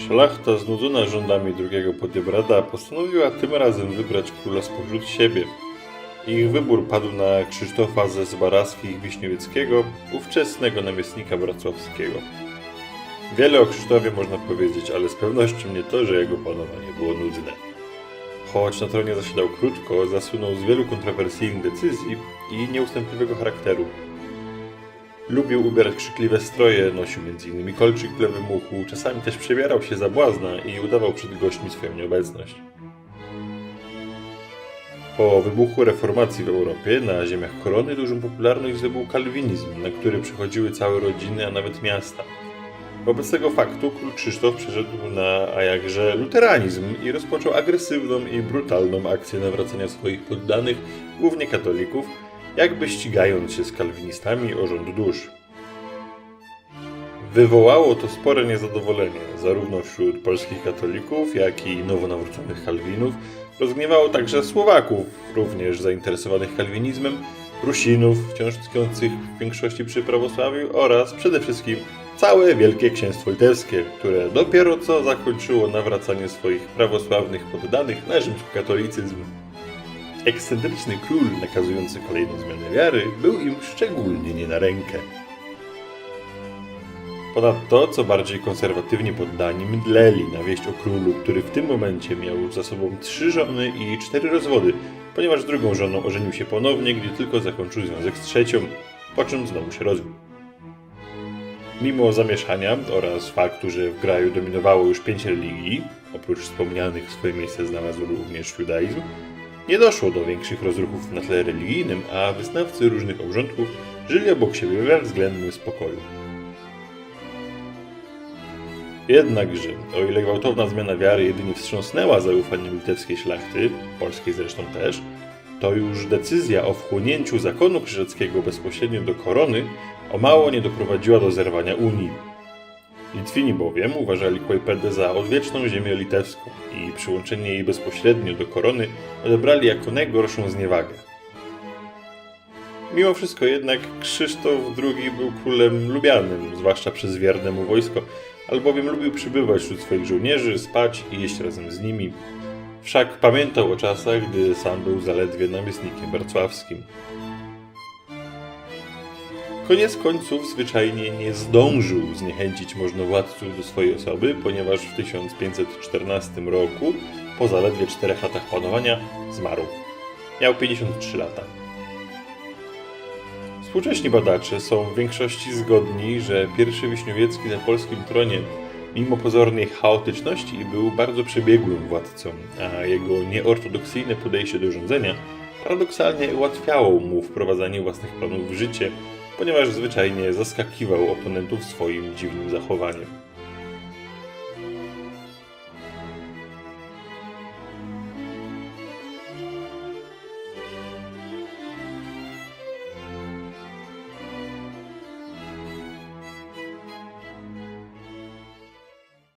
Szlachta, znudzona rządami drugiego Podiebrada, postanowiła tym razem wybrać króla spośród siebie. Ich wybór padł na Krzysztofa ze Zbaraskich-Wiśniowieckiego, ówczesnego namiestnika wrocławskiego. Wiele o Krzysztofie można powiedzieć, ale z pewnością nie to, że jego panowanie było nudne. Choć na tronie zasiadał krótko, zasłynął z wielu kontrowersyjnych decyzji i nieustępliwego charakteru. Lubił ubierać krzykliwe stroje, nosił m.in. kolczyk w lewym uchu, czasami też przebierał się za błazna i udawał przed gośćmi swoją nieobecność. Po wybuchu reformacji w Europie na ziemiach korony dużą popularność zdobył kalwinizm, na który przychodziły całe rodziny, a nawet miasta. Wobec tego faktu król Krzysztof przeszedł na, a jakże, luteranizm i rozpoczął agresywną i brutalną akcję nawracania swoich poddanych, głównie katolików, jakby ścigając się z kalwinistami o rząd dusz. Wywołało to spore niezadowolenie, zarówno wśród polskich katolików, jak i nowonawróconych kalwinów. Rozgniewało także Słowaków, również zainteresowanych kalwinizmem, Rusinów, wciąż tkwiących w większości przy prawosławiu oraz przede wszystkim całe Wielkie Księstwo Litewskie, które dopiero co zakończyło nawracanie swoich prawosławnych poddanych na rzymskokatolicyzm. Ekscentryczny król nakazujący kolejną zmianę wiary był im szczególnie nie na rękę. Ponadto, co bardziej konserwatywni poddani mdleli na wieść o królu, który w tym momencie miał za sobą 3 żony i 4 rozwody, ponieważ drugą żoną ożenił się ponownie, gdy tylko zakończył związek z trzecią, po czym znowu się rozwiódł. Mimo zamieszania oraz faktu, że w kraju dominowało już 5 religii, oprócz wspomnianych swoje miejsce znalazł również judaizm, nie doszło do większych rozruchów na tle religijnym, a wyznawcy różnych obrządków żyli obok siebie we względnym spokoju. Jednakże, o ile gwałtowna zmiana wiary jedynie wstrząsnęła zaufaniem litewskiej szlachty, polskiej zresztą też, to już decyzja o wchłonięciu zakonu krzyżackiego bezpośrednio do korony o mało nie doprowadziła do zerwania Unii. Litwini bowiem uważali Kłajpedę za odwieczną ziemię litewską i przyłączenie jej bezpośrednio do korony odebrali jako najgorszą zniewagę. Mimo wszystko jednak Krzysztof II był królem lubianym, zwłaszcza przez wierne mu wojsko, albowiem lubił przybywać wśród swoich żołnierzy, spać i jeść razem z nimi. Wszak pamiętał o czasach, gdy sam był zaledwie namiestnikiem wrocławskim. Koniec końców zwyczajnie nie zdążył zniechęcić możnowładców do swojej osoby, ponieważ w 1514 roku, po zaledwie 4 latach panowania, zmarł. Miał 53 lata. Współcześni badacze są w większości zgodni, że pierwszy Wiśniowiecki na polskim tronie, mimo pozornej chaotyczności, był bardzo przebiegłym władcą, a jego nieortodoksyjne podejście do rządzenia paradoksalnie ułatwiało mu wprowadzanie własnych planów w życie, ponieważ zwyczajnie zaskakiwał oponentów swoim dziwnym zachowaniem.